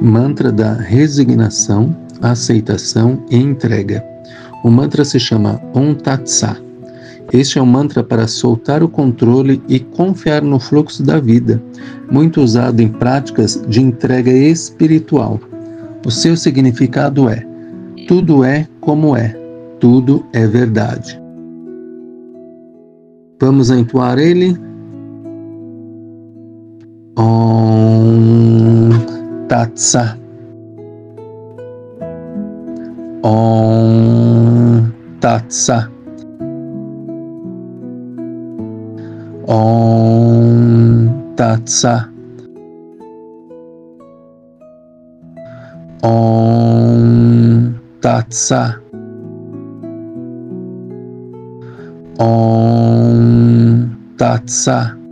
mantra da resignação, aceitação e entrega. O mantra se chama Om Tat Sat. Este é um mantra para soltar o controle e confiar no fluxo da vida, muito usado em práticas de entrega espiritual. O seu significado é: tudo é como é, tudo é verdade. Vamos entoar ele? Om Tat Sat. Om Tat Sat. Om Tat Sat. Om Tat Sat. Om Tat Sat.